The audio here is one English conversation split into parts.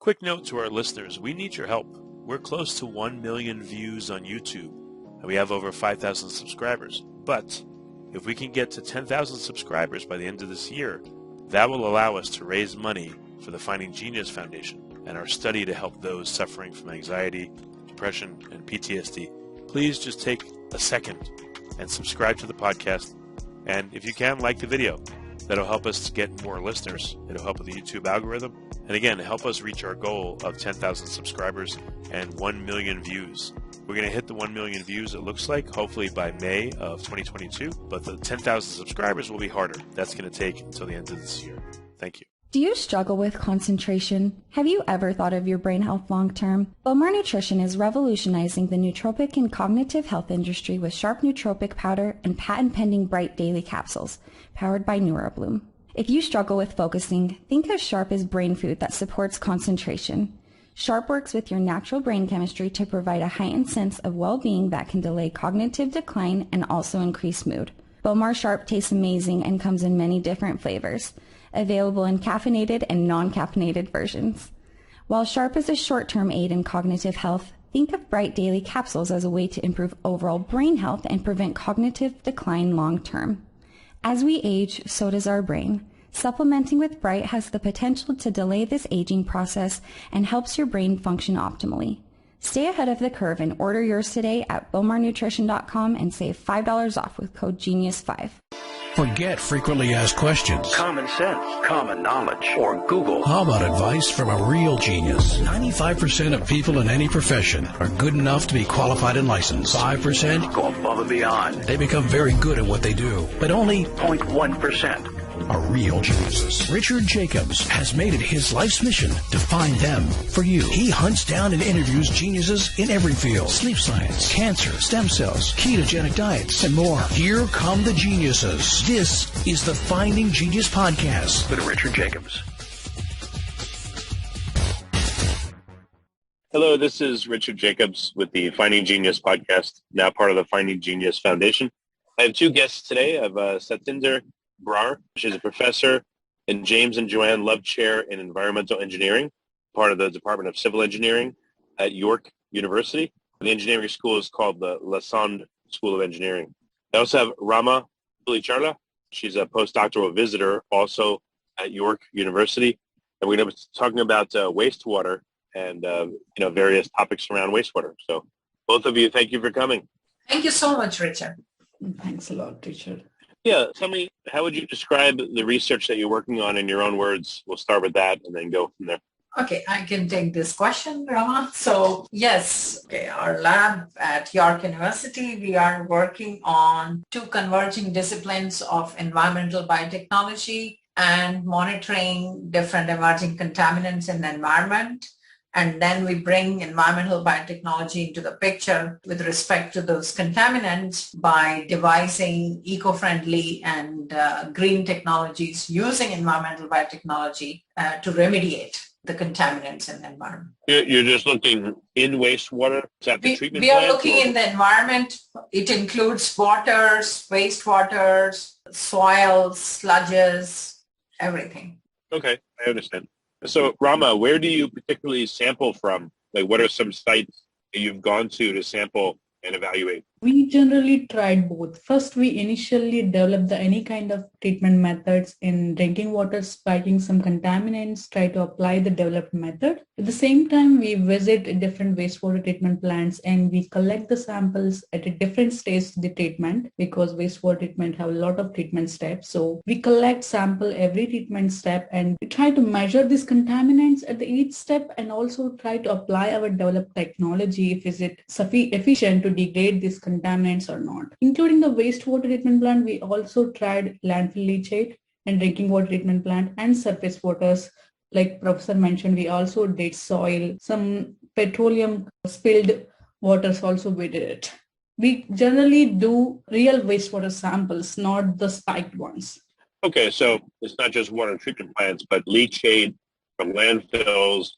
Quick note to our listeners, we need your help. We're close to 1 million views on YouTube, and we have over 5,000 subscribers. But if we can get to 10,000 subscribers by the end of this year, that will allow us to raise money for the Finding Genius Foundation and our study to help those suffering from anxiety, depression, and PTSD. Please just take a second and subscribe to the podcast. And if you can, like the video. That'll help us get more listeners. It'll help with the YouTube algorithm. And again, help us reach our goal of 10,000 subscribers and 1 million views. We're going to hit the 1 million views, it looks like, hopefully by May of 2022. But the 10,000 subscribers will be harder. That's going to take until the end of this year. Thank you. Do you struggle with concentration? Have you ever thought of your brain health long term? Bowmar Nutrition is revolutionizing the nootropic and cognitive health industry with Sharp Nootropic Powder and patent-pending Bright Daily Capsules, powered by NeuroBloom. If you struggle with focusing, think of Sharp as brain food that supports concentration. Sharp works with your natural brain chemistry to provide a heightened sense of well-being that can delay cognitive decline and also increase mood. Bowmar Sharp tastes amazing and comes in many different flavors, available in caffeinated and non-caffeinated versions. While Sharp is a short-term aid in cognitive health, think of Bright Daily Capsules as a way to improve overall brain health and prevent cognitive decline long-term. As we age, so does our brain. Supplementing with Bright has the potential to delay this aging process and helps your brain function optimally. Stay ahead of the curve and order yours today at bowmarnutrition.com and save $5 off with code GENIUS5. Forget frequently asked questions, common sense, common knowledge, or Google. How about advice from a real genius? 95% of people in any profession are good enough to be qualified and licensed. 5% go above and beyond. They become very good at what they do, but only 0.1% are real geniuses. Richard Jacobs has made it his life's mission to find them for you. He hunts down and interviews geniuses in every field: sleep science, cancer, stem cells, ketogenic diets, and more. Here come the geniuses. This is the Finding Genius Podcast with Richard Jacobs. Hello, this is Richard Jacobs with the Finding Genius Podcast, now part of the Finding Genius Foundation. I have two guests today. I have Satinder Brar. She's a professor in James and Joanne Love Chair in Environmental Engineering, part of the Department of Civil Engineering at York University. The engineering school is called the Lausanne School of Engineering. I also have Rama Pulicharla. She's a postdoctoral visitor also at York University. And we're going to be talking about wastewater and various topics around wastewater. So both of you, thank you for coming. Thank you so much, Richard. Thanks a lot, Richard. Yeah, tell me, how would you describe the research that you're working on in your own words? We'll start with that and then go from there. Okay, I can take this question, Rama. So yes, our lab at York University, we are working on two converging disciplines of environmental biotechnology and monitoring different emerging contaminants in the environment. And then we bring environmental biotechnology into the picture with respect to those contaminants by devising eco-friendly and green technologies using environmental biotechnology to remediate the contaminants in the environment. You're just looking in wastewater? Is that the treatment we are plant, looking in the environment. It includes waters, wastewaters, soils, sludges, everything. Okay, I understand. So, Rama, where do you particularly sample from? Like, what are some sites that you've gone to sample and evaluate? We generally tried both. First, we initially developed any kind of treatment methods in drinking water, spiking some contaminants, try to apply the developed method. At the same time, we visit different wastewater treatment plants and we collect the samples at a different stage of the treatment because wastewater treatment have a lot of treatment steps. So we collect sample every treatment step and we try to measure these contaminants at each step and also try to apply our developed technology if is it efficient to degrade these contaminants or not. Including the wastewater treatment plant, we also tried landfill leachate and drinking water treatment plant and surface waters. Like Professor mentioned, we also did soil, some petroleum spilled waters also we did it. We generally do real wastewater samples, not the spiked ones. Okay, so it's not just water treatment plants, but leachate from landfills,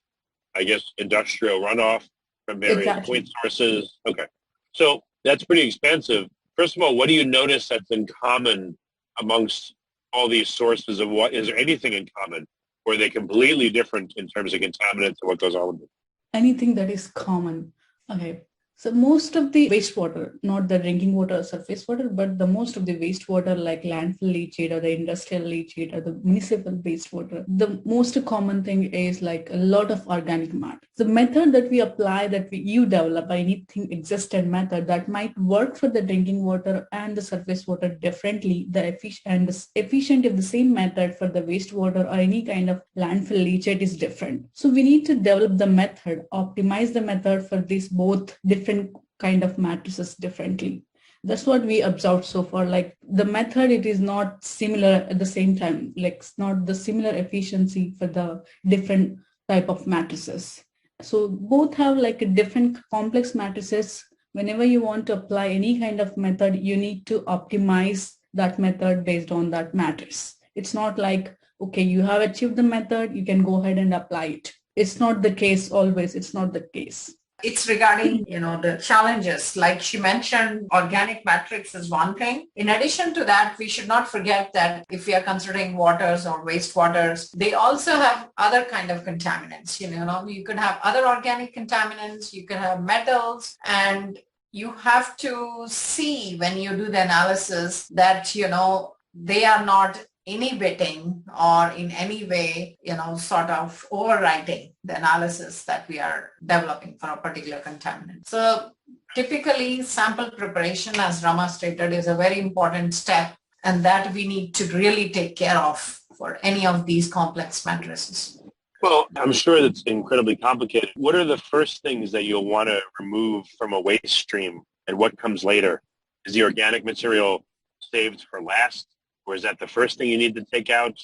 I guess industrial runoff from various point sources. Okay, so that's pretty expansive. First of all, what do you notice that's in common amongst all these sources of what? Is there anything in common Or are they completely different in terms of contaminants and what goes on with them? Anything that is common. Okay. So most of the wastewater, not the drinking water or surface water, but the most of the wastewater like landfill leachate or the industrial leachate or the municipal wastewater, the most common thing is like a lot of organic matter. The method that we apply, you develop, or anything existed method that might work for the drinking water and the surface water differently, the efficient if the same method for the wastewater or any kind of landfill leachate is different. So we need to develop the method, optimize the method for these both different kind of matrices differently. That's what we observed so far. Like the method, it is not similar at the same time, like it's not the similar efficiency for the different type of matrices. So both have like a different complex matrices. Whenever you want to apply any kind of method, you need to optimize that method based on that matrix. It's not like, okay, you have achieved the method, you can go ahead and apply it. It's not the case always. It's not the case. It's regarding, the challenges. Like she mentioned, organic matrix is one thing. In addition to that, we should not forget that if we are considering waters or wastewaters, they also have other kind of contaminants. You could have other organic contaminants, you can have metals, and you have to see when you do the analysis that, they are not inhibiting or in any way, sort of overwriting the analysis that we are developing for a particular contaminant. So typically sample preparation, as Rama stated, is a very important step, and that we need to really take care of for any of these complex matrices. Well, I'm sure that's incredibly complicated. What are the first things that you'll want to remove from a waste stream, and what comes later? Is the organic material saved for last? Or is that the first thing you need to take out?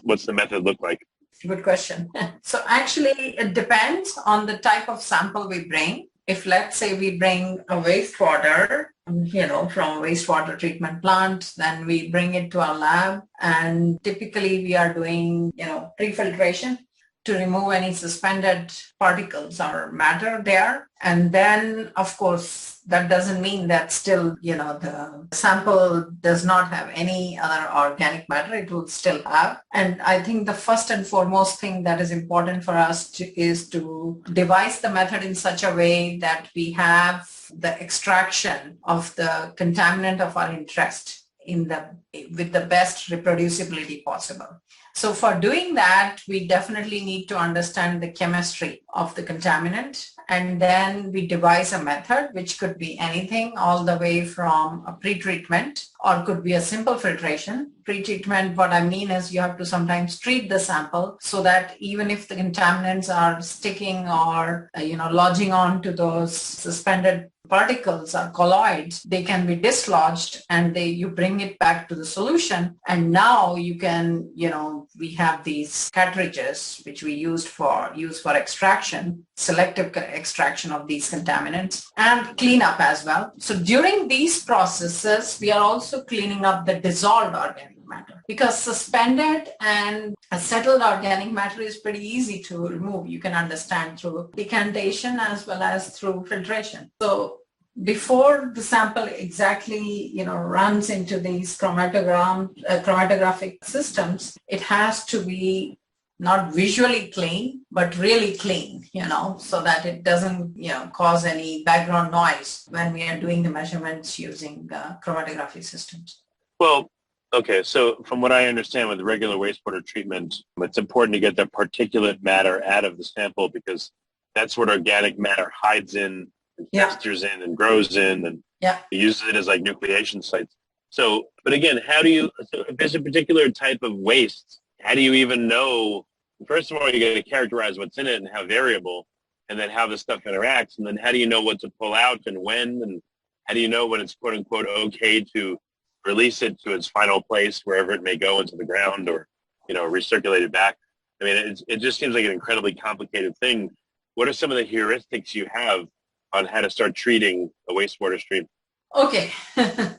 What's the method look like? Good question. So actually, it depends on the type of sample we bring. If let's say we bring a wastewater, from a wastewater treatment plant, then we bring it to our lab, and typically we are doing, pre-filtration to remove any suspended particles or matter there. And then, of course, that doesn't mean that still, the sample does not have any other organic matter. It will still have. And I think the first and foremost thing that is important for us is to devise the method in such a way that we have the extraction of the contaminant of our interest with the best reproducibility possible. So for doing that, we definitely need to understand the chemistry of the contaminant, and then we devise a method which could be anything all the way from a pretreatment or could be a simple filtration. Pretreatment, what I mean is you have to sometimes treat the sample so that even if the contaminants are sticking or, lodging on to those suspended particles or colloids, they can be dislodged and you bring it back to the solution. And now you can, we have these cartridges which we use for extraction, selective extraction of these contaminants and cleanup as well. So during these processes, we are also cleaning up the dissolved organic matter, because suspended and a settled organic matter is pretty easy to remove. You can understand through decantation as well as through filtration. So before the sample exactly, runs into these chromatographic systems, it has to be not visually clean, but really clean, so that it doesn't, cause any background noise when we are doing the measurements using chromatography systems. Well, okay, so from what I understand with regular wastewater treatment, it's important to get the particulate matter out of the sample because that's what organic matter hides in, and festers in and grows in, and it uses it as like nucleation sites. So, but again, if there's a particular type of waste, how do you even know? First of all, you got to characterize what's in it and how variable, and then how the stuff interacts, and then how do you know what to pull out and when, and how do you know when it's quote unquote okay to release it to its final place, wherever it may go into the ground or, recirculate it back? I mean, it just seems like an incredibly complicated thing. What are some of the heuristics you have on how to start treating a wastewater stream? Okay,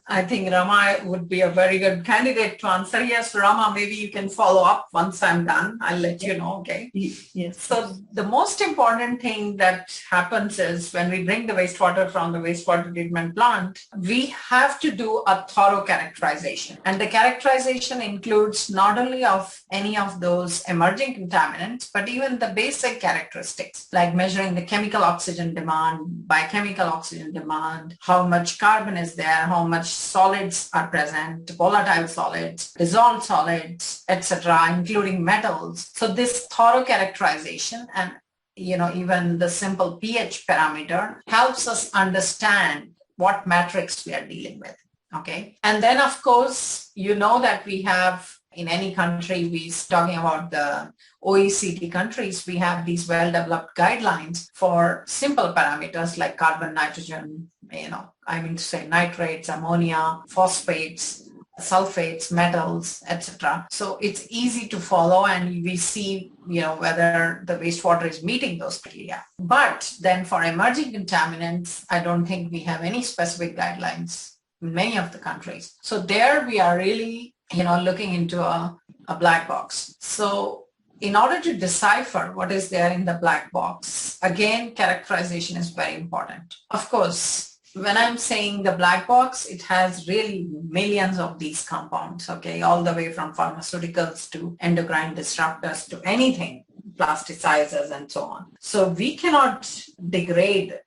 I think Rama would be a very good candidate to answer. Yes, Rama, maybe you can follow up once I'm done. I'll let you know, okay? Yes. So the most important thing that happens is when we bring the wastewater from the wastewater treatment plant, we have to do a thorough characterization. And the characterization includes not only of any of those emerging contaminants, but even the basic characteristics, like measuring the chemical oxygen demand, biochemical oxygen demand, how much carbon is there, how much solids are present, volatile solids, dissolved solids, etc., including metals. So this thorough characterization and even the simple pH parameter helps us understand what matrix we are dealing with. Okay. And then of course, that we have in any country, we're talking about the OECD countries, we have these well-developed guidelines for simple parameters like carbon, nitrogen, nitrates, ammonia, phosphates, sulfates, metals, etc. So it's easy to follow and we see, whether the wastewater is meeting those criteria. But then for emerging contaminants, I don't think we have any specific guidelines in many of the countries. So there we are really, looking into a black box. So in order to decipher what is there in the black box, again, characterization is very important. Of course, when I'm saying the black box, it has really millions of these compounds, okay, all the way from pharmaceuticals to endocrine disruptors to anything, plasticizers and so on. So we cannot degrade,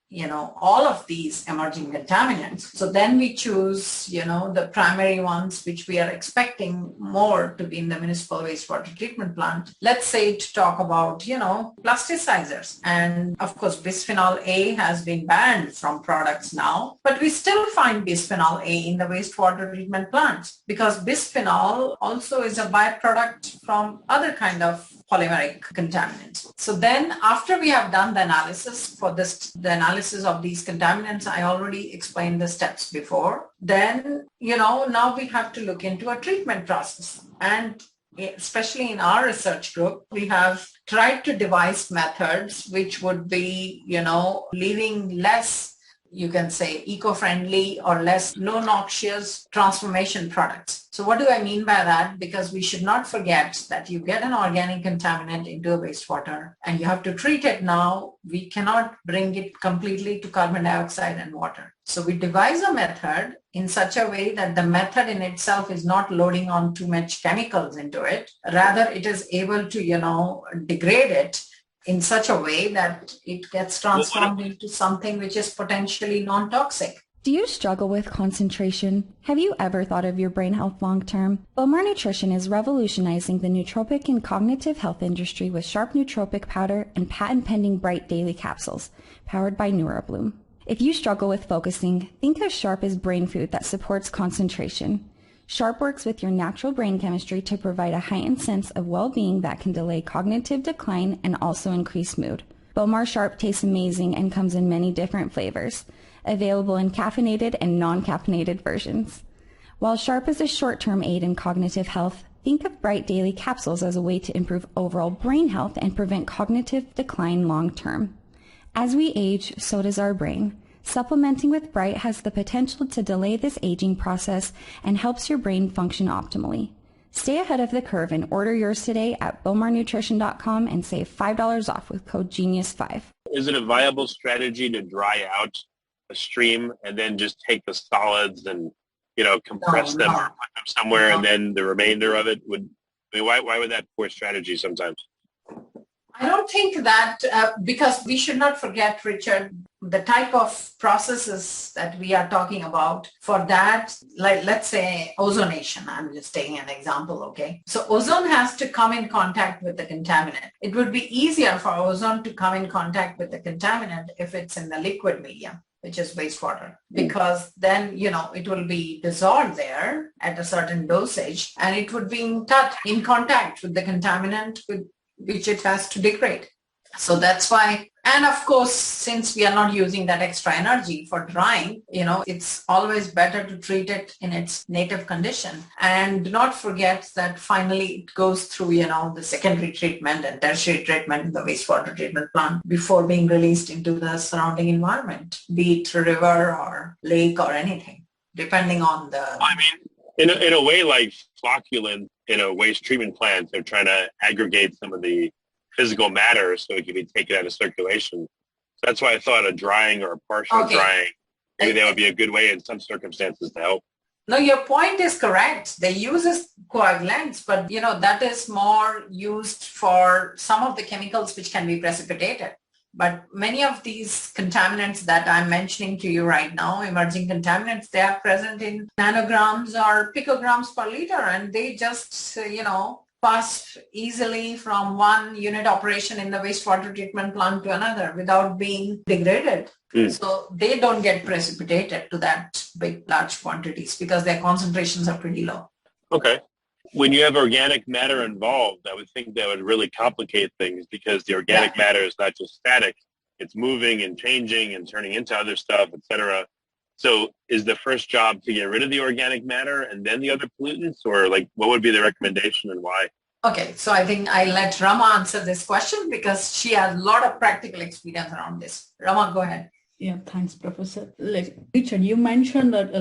all of these emerging contaminants. So then we choose, the primary ones, which we are expecting more to be in the municipal wastewater treatment plant. Let's say to talk about, plasticizers. And of course, bisphenol A has been banned from products now, but we still find bisphenol A in the wastewater treatment plants because bisphenol also is a byproduct from other kind of polymeric contaminants. So then after we have done the analysis the analysis of these contaminants, I already explained the steps before. Then, now we have to look into a treatment process. And especially in our research group, we have tried to devise methods which would be, leaving less, you can say, eco-friendly or less low-noxious transformation products. So what do I mean by that? Because we should not forget that you get an organic contaminant into a wastewater and you have to treat it now. We cannot bring it completely to carbon dioxide and water. So we devise a method in such a way that the method in itself is not loading on too much chemicals into it. Rather, it is able to, degrade it in such a way that it gets transformed into something which is potentially non-toxic. Do you struggle with concentration? Have you ever thought of your brain health long-term? Bowmar Nutrition is revolutionizing the nootropic and cognitive health industry with sharp nootropic powder and patent-pending bright daily capsules, powered by NeuroBloom. If you struggle with focusing, think of Sharp as brain food that supports concentration. Sharp works with your natural brain chemistry to provide a heightened sense of well-being that can delay cognitive decline and also increase mood. Bowmar Sharp tastes amazing and comes in many different flavors, available in caffeinated and non-caffeinated versions. While Sharp is a short-term aid in cognitive health, think of Bright Daily Capsules as a way to improve overall brain health and prevent cognitive decline long-term. As we age, so does our brain. Supplementing with Bright has the potential to delay this aging process and helps your brain function optimally. Stay ahead of the curve and order yours today at bowmarnutrition.com and save $5 off with code GENIUS5. Is it a viable strategy to dry out a stream and then just take the solids and, compress them or put them somewhere and then the remainder of it why would that poor strategy sometimes? I don't think that because we should not forget, Richard, the type of processes that we are talking about for that, like let's say ozonation. I'm just taking an example, okay? So ozone has to come in contact with the contaminant. It would be easier for ozone to come in contact with the contaminant if it's in the liquid medium, which is wastewater, because then, it will be dissolved there at a certain dosage and it would be in contact with the contaminant with which it has to degrade. So that's why, and of course, since we are not using that extra energy for drying, it's always better to treat it in its native condition. And do not forget that finally it goes through, the secondary treatment and tertiary treatment in the wastewater treatment plant before being released into the surrounding environment, be it river or lake or anything, depending on the... I mean, in a way, like flocculant in a waste treatment plant, they're trying to aggregate some of the physical matter so it can be taken out of circulation. So that's why I thought a drying or a partial drying, maybe that would be a good way in some circumstances to help. No, your point is correct. They use coagulants, but that is more used for some of the chemicals which can be precipitated. But many of these contaminants that I'm mentioning to you right now, emerging contaminants, they are present in nanograms or picograms per liter, and they just, pass easily from one unit operation in the wastewater treatment plant to another without being degraded. So they don't get precipitated to that large quantities because their concentrations are pretty low. Okay. When you have organic matter involved, I would think that would really complicate things because the organic matter is not just static. It's moving and changing and turning into other stuff, et cetera. So is the first job to get rid of the organic matter and then the other pollutants, or what would be the recommendation and why? Okay, so I think I let Rama answer this question because she has a lot of practical experience around this. Rama, go ahead. Yeah, thanks, Professor. Richard, you mentioned that,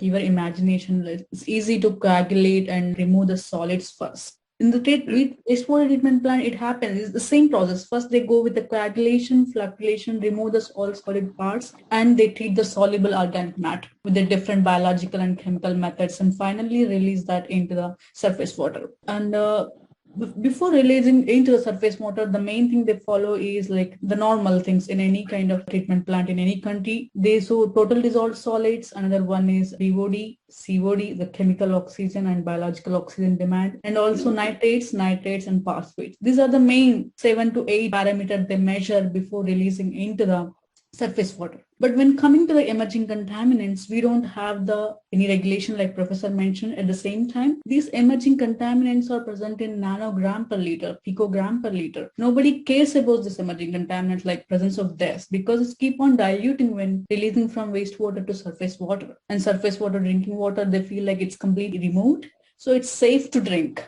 your imagination, it's easy to coagulate and remove the solids first. In the wastewater treatment plant, it happens. It's the same process. First, they go with the coagulation, flocculation, remove the all solid parts, and they treat the soluble organic matter with the different biological and chemical methods, and finally release that into the surface water. And before releasing into the surface water, the main thing they follow is the normal things in any kind of treatment plant in any country. They show total dissolved solids. Another one is BOD, COD, the chemical oxygen and biological oxygen demand, and also nitrates, and phosphates. These are the main 7 to 8 parameters they measure before releasing into the surface water. But when coming to the emerging contaminants, we don't have any regulation like Professor mentioned. At the same time, these emerging contaminants are present in nanogram per liter, picogram per liter. Nobody cares about this emerging contaminants like presence of this because it's keep on diluting when releasing from wastewater to surface water. And surface water, drinking water, they feel like it's completely removed. So it's safe to drink.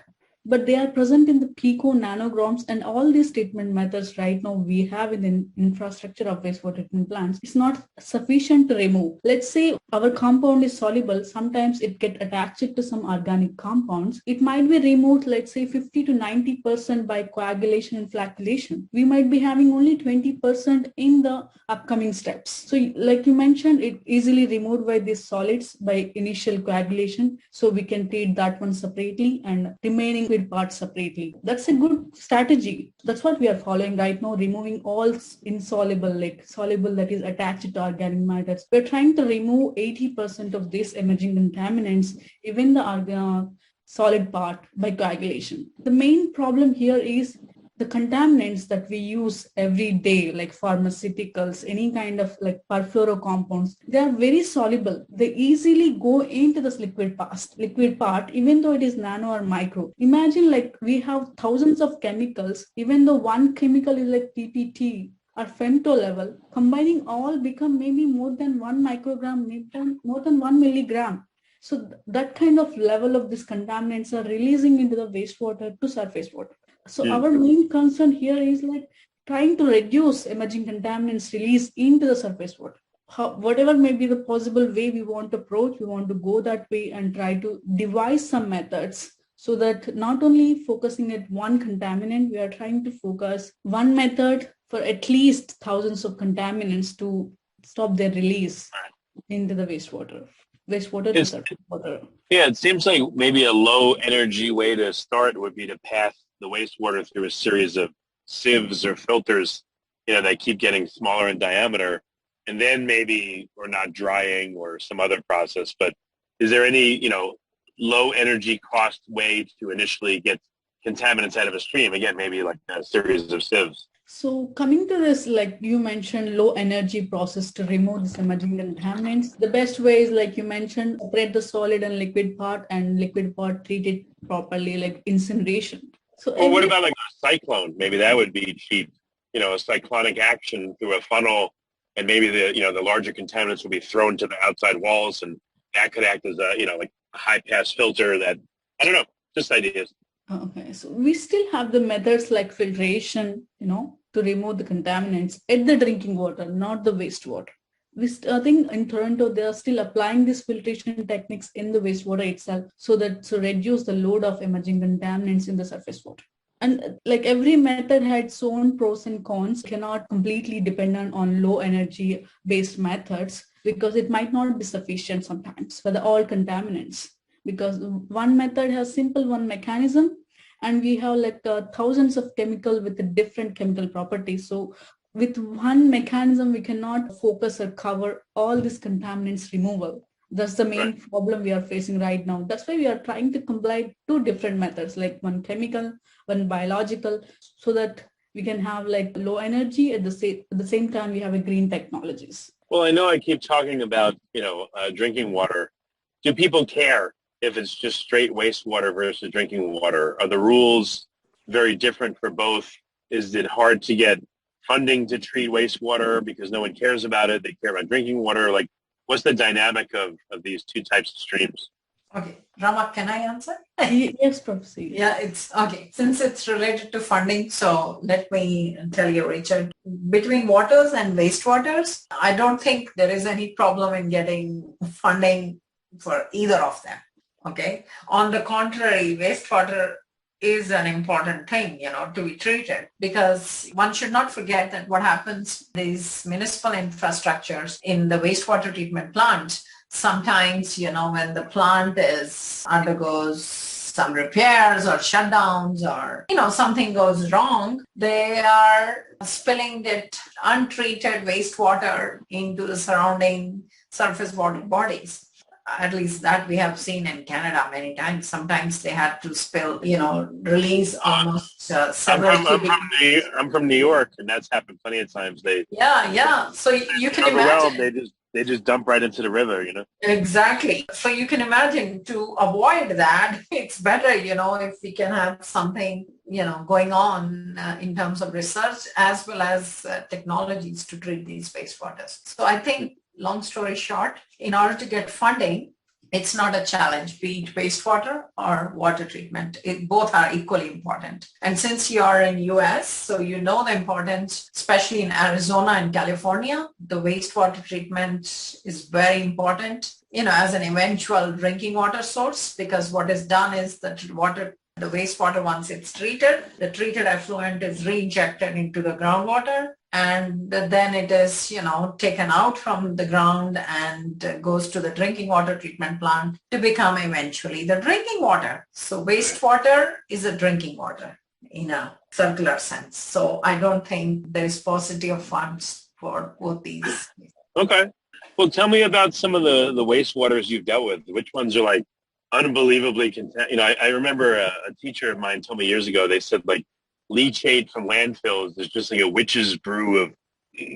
But they are present in the pico nanograms, and all these treatment methods right now we have in the infrastructure of wastewater treatment plants. It's not sufficient to remove. Let's say our compound is soluble. Sometimes it gets attached to some organic compounds. It might be removed, let's say 50 to 90% by coagulation and flocculation. We might be having only 20% in the upcoming steps. So like you mentioned, it easily removed by these solids by initial coagulation. So we can treat that one separately and remaining part separately. That's a good strategy. That's what we are following right now, removing all insoluble, soluble that is attached to organic matters. We're trying to remove 80% of these emerging contaminants, even the solid part by coagulation. The main problem here is the contaminants that we use every day, like pharmaceuticals, any kind of perfluorocompounds, they are very soluble. They easily go into this liquid part, even though it is nano or micro. Imagine we have thousands of chemicals, even though one chemical is like PPT or femto level, combining all become maybe more than 1 microgram, more than 1 milligram. So that kind of level of these contaminants are releasing into the wastewater to surface water. So our main concern here is trying to reduce emerging contaminants release into the surface water. Whatever may be the possible way we want to approach, we want to go that way and try to devise some methods so that not only focusing at one contaminant, we are trying to focus one method for at least thousands of contaminants to stop their release into the wastewater to surface water. Yeah, it seems like maybe a low energy way to start would be to pass the wastewater through a series of sieves or filters, that keep getting smaller in diameter, and then maybe, or not drying or some other process. But is there any, low energy cost way to initially get contaminants out of a stream? Again, maybe like a series of sieves. So coming to this, like you mentioned, low energy process to remove this emerging contaminants. The best way is, like you mentioned, separate the solid and liquid part, and liquid part treat it properly, like incineration. So Well, what about like a cyclone? Maybe that would be cheap. A cyclonic action through a funnel, and maybe the larger contaminants will be thrown to the outside walls, and that could act as like a high pass filter. That I don't know, just ideas. Okay, so we still have the methods like filtration, to remove the contaminants at the drinking water, not the wastewater. I think in Toronto, they are still applying these filtration techniques in the wastewater itself to reduce the load of emerging contaminants in the surface water. And like every method had its own pros and cons, cannot completely depend on low energy based methods because it might not be sufficient sometimes for all contaminants. Because one method has simple one mechanism, and we have like thousands of chemical with different chemical properties. So with one mechanism, we cannot focus or cover all these contaminants removal. That's the main problem we are facing right now. That's why we are trying to combine two different methods, like one chemical, one biological, so that we can have like low energy at the same time we have a green technologies. Well, I know I keep talking about drinking water. Do people care if it's just straight wastewater versus drinking water? Are the rules very different for both? Is it hard to get funding to treat wastewater because no one cares about it? They care about drinking water. Like, what's the dynamic of these two types of streams? Okay, Rama, can I answer? Yes, Professor. Yeah, it's okay. Since it's related to funding, so let me tell you, Richard, between waters and wastewaters, I don't think there is any problem in getting funding for either of them. Okay. On the contrary, wastewater is an important thing, to be treated, because one should not forget that what happens, these municipal infrastructures in the wastewater treatment plants, sometimes, when the plant undergoes some repairs or shutdowns or, something goes wrong, they are spilling that untreated wastewater into the surrounding surface water bodies. At least that we have seen in Canada many times. Sometimes they had to spill, release almost several cubic. I'm from New York, and that's happened plenty of times. Yeah. So you can imagine. They just dump right into the river, Exactly. So you can imagine, to avoid that, it's better, if we can have something, going on in terms of research as well as technologies to treat these wastewaters. So I think, long story short, in order to get funding, it's not a challenge, be it wastewater or water treatment. Both are equally important. And since you are in US, so the importance, especially in Arizona and California, the wastewater treatment is very important, as an eventual drinking water source, because what is done is that the wastewater, once it's treated, the treated effluent is reinjected into the groundwater, and then it is, taken out from the ground and goes to the drinking water treatment plant to become eventually the drinking water. So wastewater is a drinking water in a circular sense. So I don't think there is paucity of funds for both these. Okay. Well, tell me about some of the wastewaters you've dealt with. Which ones are like unbelievably I remember a teacher of mine told me years ago, they said like leachate from landfills is just like a witch's brew of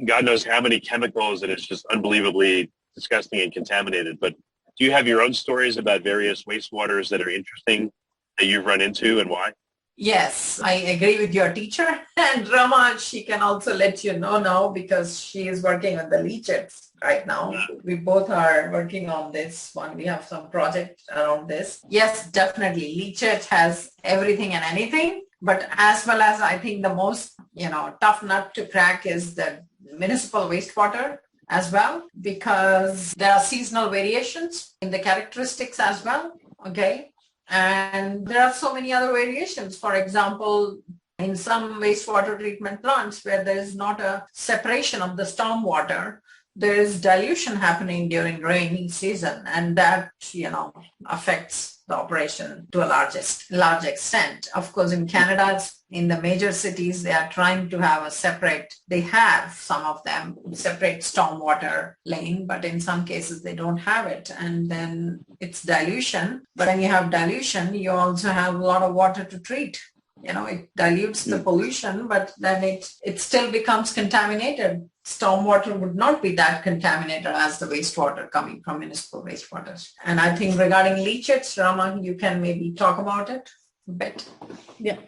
God knows how many chemicals, and it's just unbelievably disgusting and contaminated. But do you have your own stories about various wastewaters that are interesting that you've run into, and why? Yes, I agree with your teacher. And Rama, she can also let you know now, because she is working on the leachates right now. We both are working on this one. We have some project around this. Yes, definitely. Leachate has everything and anything. But as well as, I think the most, tough nut to crack is the municipal wastewater as well, because there are seasonal variations in the characteristics as well. Okay. And there are so many other variations. For example, in some wastewater treatment plants where there is not a separation of the storm water, there is dilution happening during rainy season, and that, affects the operation to a large extent. Of course, in Canada, in the major cities, they are trying to have they have some of them separate stormwater lane, but in some cases they don't have it. And then it's dilution. But when you have dilution, you also have a lot of water to treat. It dilutes the pollution, but then it still becomes contaminated. Stormwater would not be that contaminated as the wastewater coming from municipal wastewaters. And I think regarding leachates, Rama, you can maybe talk about it a bit. Yeah.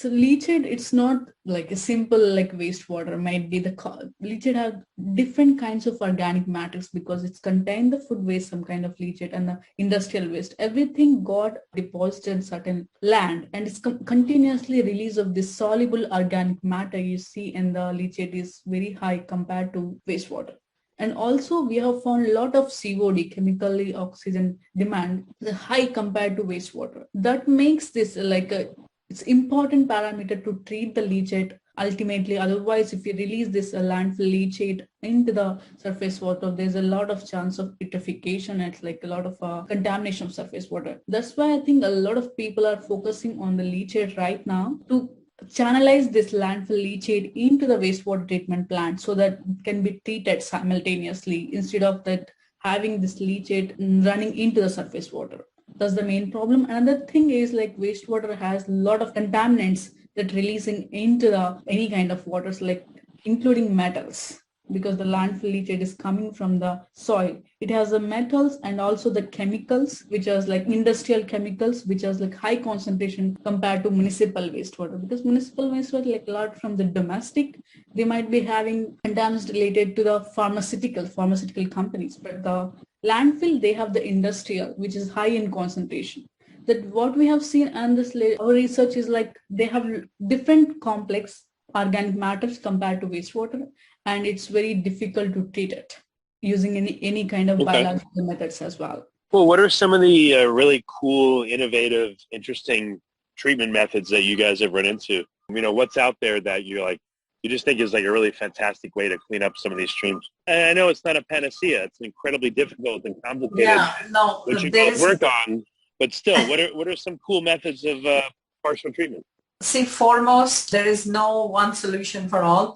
So leachate, it's not like a simple like wastewater. Might be leachate have different kinds of organic matters because it's contained the food waste, some kind of leachate, and the industrial waste. Everything got deposited in certain land, and it's continuously release of this soluble organic matter you see in the leachate is very high compared to wastewater. And also we have found a lot of COD, chemically oxygen demand, is high compared to wastewater. That makes this like it's important parameter to treat the leachate ultimately. Otherwise, if you release this landfill leachate into the surface water, there's a lot of chance of purification. It's like a lot of contamination of surface water. That's why I think a lot of people are focusing on the leachate right now to channelize this landfill leachate into the wastewater treatment plant so that it can be treated simultaneously instead of that having this leachate running into the surface water. That's the main problem. Another thing is like wastewater has a lot of contaminants that releasing into the any kind of waters, like including metals, because the landfill leachate is coming from the soil. It has the metals and also the chemicals, which are like industrial chemicals, which are like high concentration compared to municipal wastewater. Because municipal wastewater, like a lot from the domestic, they might be having contaminants related to the pharmaceutical companies, but the landfill, they have the industrial, which is high in concentration. That what we have seen and this our research is like they have different complex organic matters compared to wastewater, and it's very difficult to treat it using any kind of biological methods as well. Well, what are some of the really cool, innovative, interesting treatment methods that you guys have run into? You know, what's out there that you're like, you just think is like a really fantastic way to clean up some of these streams? And I know it's not a panacea. It's incredibly difficult and complicated. Yeah, no, which you both work on. But still, what are some cool methods of partial treatment? See, foremost, there is no one solution for all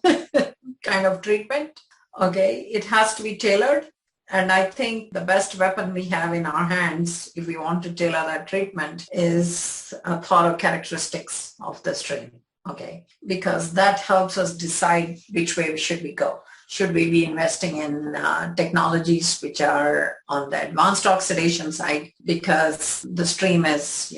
kind of treatment. Okay, it has to be tailored. And I think the best weapon we have in our hands, if we want to tailor that treatment, is a thorough characteristics of the stream. Okay, because that helps us decide which way should we go. Should we be investing in technologies which are on the advanced oxidation side, because the stream is,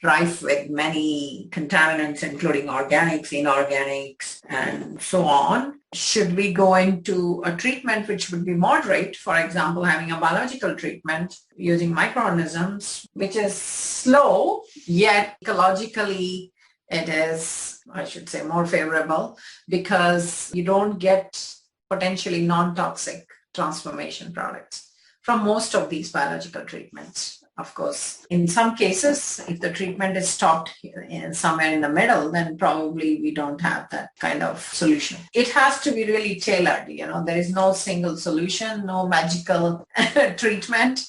rife with many contaminants, including organics, inorganics, and so on? Should we go into a treatment which would be moderate, for example, having a biological treatment using microorganisms, which is slow, yet ecologically it is, I should say, more favorable because you don't get potentially non-toxic transformation products from most of these biological treatments. Of course, in some cases, if the treatment is stopped somewhere in the middle, then probably we don't have that kind of solution. It has to be really tailored. There is no single solution, no magical treatment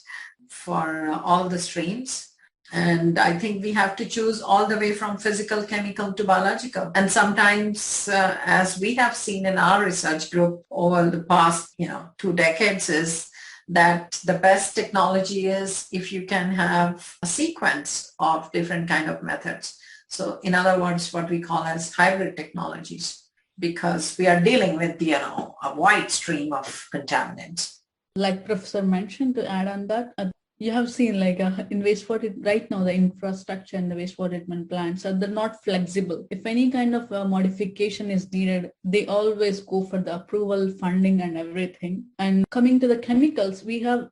for all the streams. And I think we have to choose all the way from physical, chemical to biological. And sometimes, as we have seen in our research group over the past, 2 decades, is that the best technology is if you can have a sequence of different kind of methods. So in other words, what we call as hybrid technologies, because we are dealing with, a wide stream of contaminants. Like Professor mentioned, to add on that, you have seen like in wastewater right now, the infrastructure and the wastewater treatment plants they're not flexible. If any kind of modification is needed, they always go for the approval, funding, and everything. And coming to the chemicals,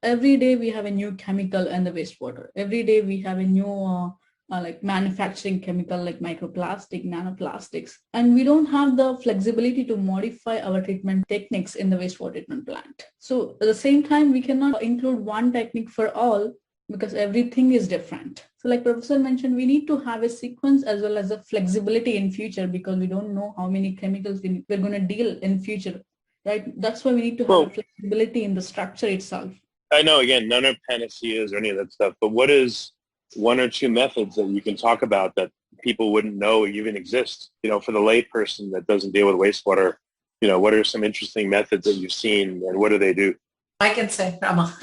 every day we have a new chemical in the wastewater. Every day we have a new like manufacturing chemical like microplastic, nanoplastics, and we don't have the flexibility to modify our treatment techniques in the wastewater treatment plant. So at the same time, we cannot include one technique for all because everything is different. So like Professor mentioned, we need to have a sequence as well as a flexibility in future because we don't know how many chemicals we're going to deal in future, right? That's why we need to have a flexibility in the structure itself. I know, again, none are panaceas or any of that stuff, but what is 1 or 2 methods that you can talk about that people wouldn't know even exist, for the layperson that doesn't deal with wastewater? What are some interesting methods that you've seen and what do they do? I can say, Rama.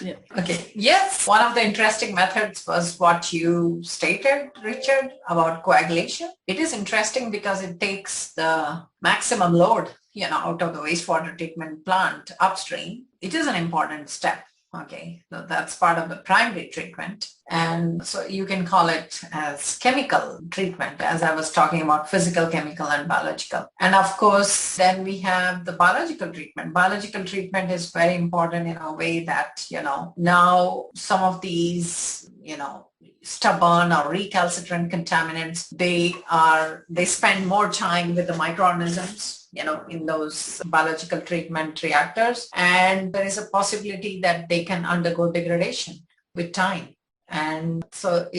Yeah. Okay. Yes. One of the interesting methods was what you stated, Richard, about coagulation. It is interesting because it takes the maximum load, out of the wastewater treatment plant upstream. It is an important step. Okay, so that's part of the primary treatment. And so you can call it as chemical treatment, as I was talking about physical, chemical, and biological. And of course, then we have the biological treatment. Biological treatment is very important in a way that, now some of these, stubborn or recalcitrant contaminants, they spend more time with the microorganisms, in those biological treatment reactors. And there is a possibility that they can undergo degradation with time. And so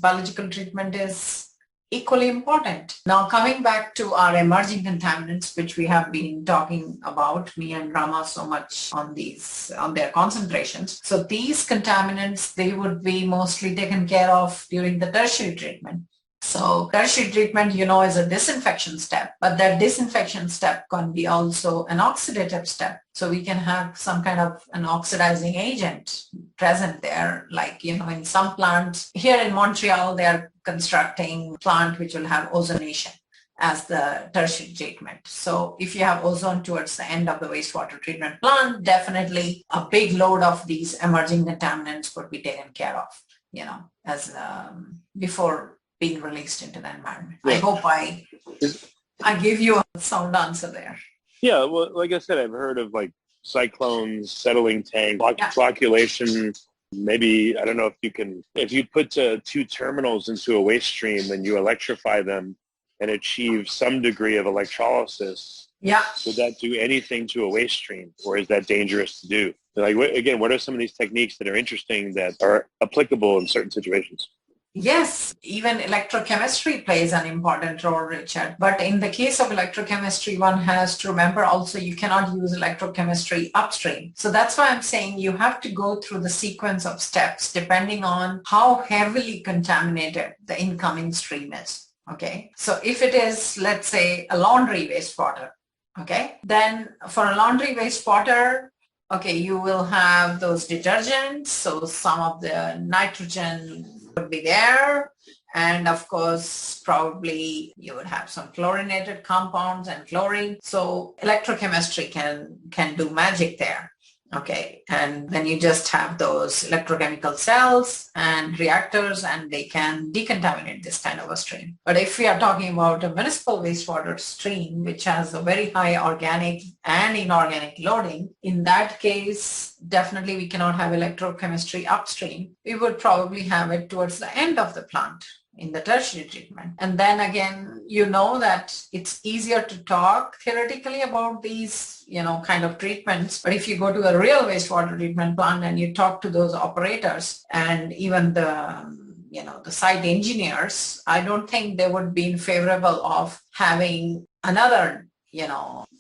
biological treatment is equally important. Now, coming back to our emerging contaminants, which we have been talking about, me and Rama, so much on their concentrations. So these contaminants, they would be mostly taken care of during the tertiary treatment. So tertiary treatment, is a disinfection step, but that disinfection step can be also an oxidative step. So we can have some kind of an oxidizing agent present there, like, in some plants. Here in Montreal, they are constructing a plant which will have ozonation as the tertiary treatment. So if you have ozone towards the end of the wastewater treatment plant, definitely a big load of these emerging contaminants could be taken care of, as before being released into the environment. Yeah. I hope I gave you a sound answer there. Yeah, well, like I said, I've heard of like cyclones, settling tank, flocculation. Maybe, I don't know if you put two terminals into a waste stream and you electrify them and achieve some degree of electrolysis, would that do anything to a waste stream, or is that dangerous to do? Like, again, what are some of these techniques that are interesting that are applicable in certain situations? Yes, even electrochemistry plays an important role, Richard. But in the case of electrochemistry, one has to remember also you cannot use electrochemistry upstream. So that's why I'm saying you have to go through the sequence of steps depending on how heavily contaminated the incoming stream is. Okay, so if it is, let's say, a laundry wastewater, okay, then for a laundry wastewater, okay, you will have those detergents, so some of the nitrogen would be there, and of course probably you would have some chlorinated compounds and chlorine. So electrochemistry can do magic there. Okay, and then you just have those electrochemical cells and reactors, and they can decontaminate this kind of a stream. But if we are talking about a municipal wastewater stream, which has a very high organic and inorganic loading, in that case, definitely we cannot have electrochemistry upstream. We would probably have it towards the end of the plant in the tertiary treatment. And then again, that it's easier to talk theoretically about these, kind of treatments. But if you go to a real wastewater treatment plant and you talk to those operators and even the site engineers, I don't think they would be in favorable of having another,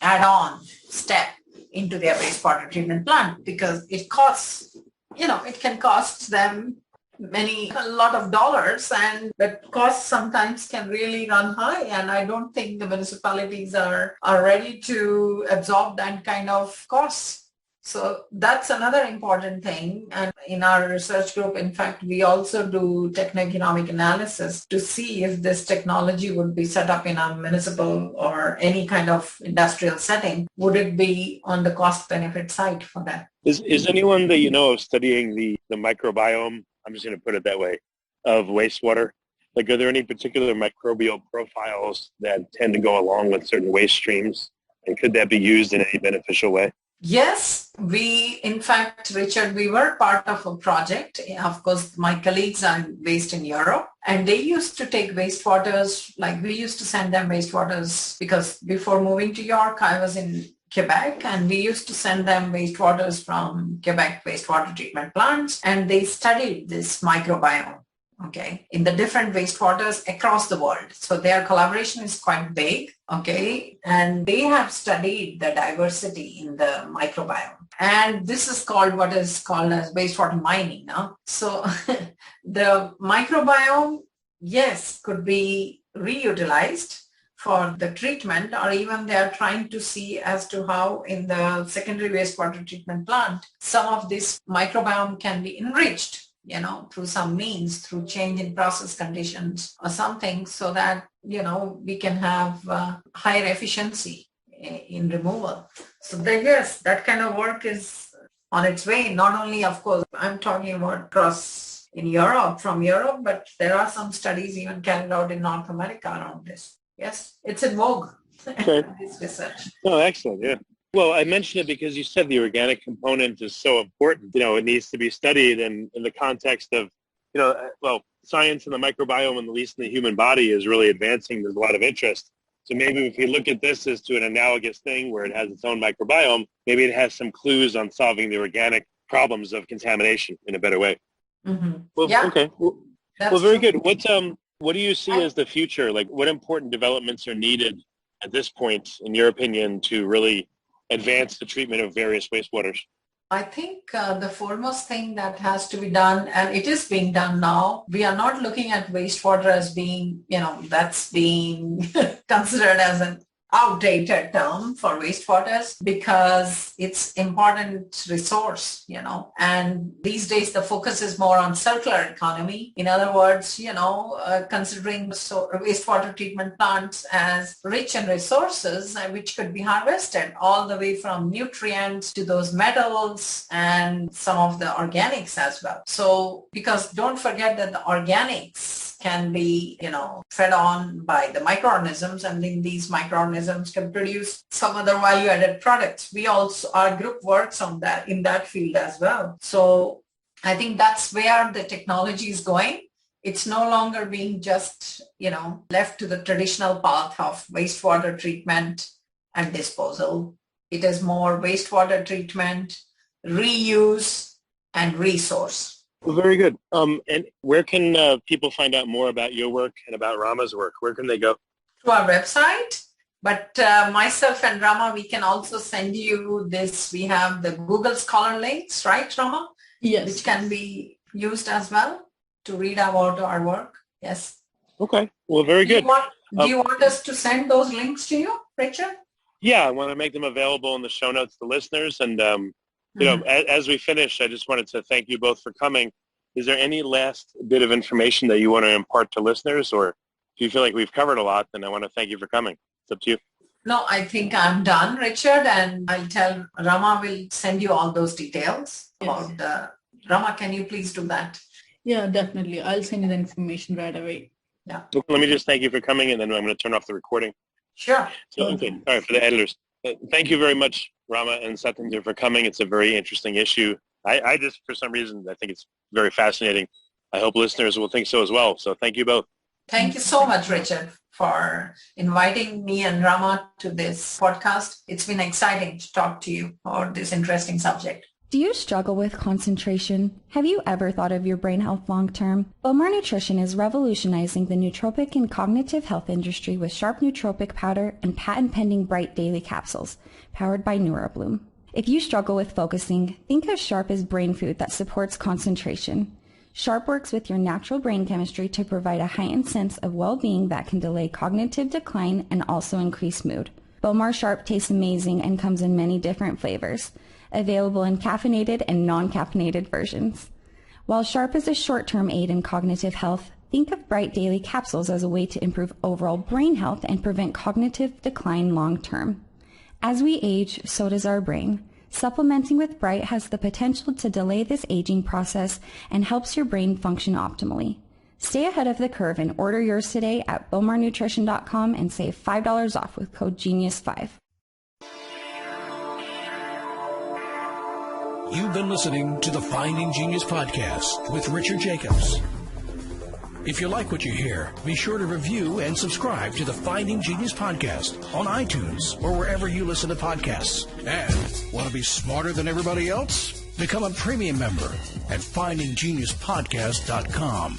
add-on step into their wastewater treatment plant, because it costs, it can cost them a lot of dollars, and the costs sometimes can really run high, and I don't think the municipalities are ready to absorb that kind of costs. So that's another important thing. And in our research group, in fact, we also do techno-economic analysis to see if this technology would be set up in a municipal or any kind of industrial setting. Would it be on the cost benefit side for that? Is anyone that you know of studying the microbiome, I'm just going to put it that way, of wastewater? Like, are there any particular microbial profiles that tend to go along with certain waste streams? And could that be used in any beneficial way? Yes, in fact, Richard, we were part of a project. Of course, my colleagues are based in Europe, and they used to take wastewaters, like we used to send them wastewaters, because before moving to York, I was in Quebec, and we used to send them wastewaters from Quebec wastewater treatment plants, and they studied this microbiome, okay, in the different wastewaters across the world. So their collaboration is quite big, okay, and they have studied the diversity in the microbiome. And this is called what is called as wastewater mining now. So the microbiome, yes, could be reutilized for the treatment, or even they are trying to see as to how in the secondary wastewater treatment plant, some of this microbiome can be enriched, through some means, through change in process conditions or something, so that, we can have higher efficiency in removal. So yes, that kind of work is on its way. Not only, of course, I'm talking about across in Europe, from Europe, but there are some studies even carried out in North America around this. Yes, it's in vogue, this research. Oh, excellent, yeah. Well, I mentioned it because you said the organic component is so important. It needs to be studied in the context of, science in the microbiome, and at least in the human body, is really advancing. There's a lot of interest. So maybe if we look at this as to an analogous thing where it has its own microbiome, maybe it has some clues on solving the organic problems of contamination in a better way. Mm-hmm. Well, yeah. Okay. Well, very good. What do you see as the future? Like, what important developments are needed at this point, in your opinion, to really advance the treatment of various wastewaters? I think the foremost thing that has to be done, and it is being done now, we are not looking at wastewater as being, that's being considered as an outdated term for wastewaters, because it's important resource, and these days the focus is more on circular economy. In other words, considering wastewater treatment plants as rich in resources which could be harvested, all the way from nutrients to those metals and some of the organics as well. So, because don't forget that the organics can be, fed on by the microorganisms, and then these microorganisms can produce some other value-added products. Our group works on that, in that field as well. So I think that's where the technology is going. It's no longer being just, left to the traditional path of wastewater treatment and disposal. It is more wastewater treatment, reuse, and resource. Well, very good. And where can people find out more about your work and about Rama's work? Where can they go? Through our website. But myself and Rama, we can also send you this. We have the Google Scholar links, right, Rama? Yes. Which can be used as well to read about our work. Yes. Okay. Well, very good. Do you want us to send those links to you, Richard? Yeah, I want to make them available in the show notes to listeners. And, as we finish, I just wanted to thank you both for coming. Is there any last bit of information that you want to impart to listeners, or if you feel like we've covered a lot, then I want to thank you for coming. It's up to you. No, I think I'm done, Richard, and I'll tell Rama will send you all those details. Yes. Rama, can you please do that? Yeah, definitely. I'll send you the information right away. Yeah. Let me just thank you for coming, and then I'm going to turn off the recording. Sure. So, okay. All right, for the editors. Thank you very much, Rama and Satinder, for coming. It's a very interesting issue. I just, for some reason, I think it's very fascinating. I hope listeners will think so as well. So thank you both. Thank you so much, Richard, for inviting me and Rama to this podcast. It's been exciting to talk to you about this interesting subject. Do you struggle with concentration? Have you ever thought of your brain health long term? Bowmar Nutrition is revolutionizing the nootropic and cognitive health industry with sharp nootropic powder and patent-pending bright daily capsules, powered by NeuroBloom. If you struggle with focusing, think of Sharp as brain food that supports concentration. Sharp works with your natural brain chemistry to provide a heightened sense of well-being that can delay cognitive decline and also increase mood. Bowmar Sharp tastes amazing and comes in many different flavors, available in caffeinated and non-caffeinated versions. While Sharp is a short-term aid in cognitive health, think of Bright Daily Capsules as a way to improve overall brain health and prevent cognitive decline long-term. As we age, so does our brain. Supplementing with Bright has the potential to delay this aging process and helps your brain function optimally. Stay ahead of the curve and order yours today at bowmarnutrition.com and save $5 off with code GENIUS5. You've been listening to the Finding Genius podcast with Richard Jacobs. If you like what you hear, be sure to review and subscribe to the Finding Genius podcast on iTunes or wherever you listen to podcasts. And want to be smarter than everybody else? Become a premium member at findinggeniuspodcast.com.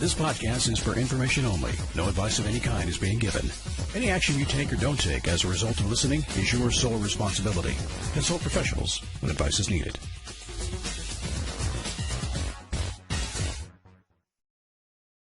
This podcast is for information only. No advice of any kind is being given. Any action you take or don't take as a result of listening is your sole responsibility. Consult professionals when advice is needed.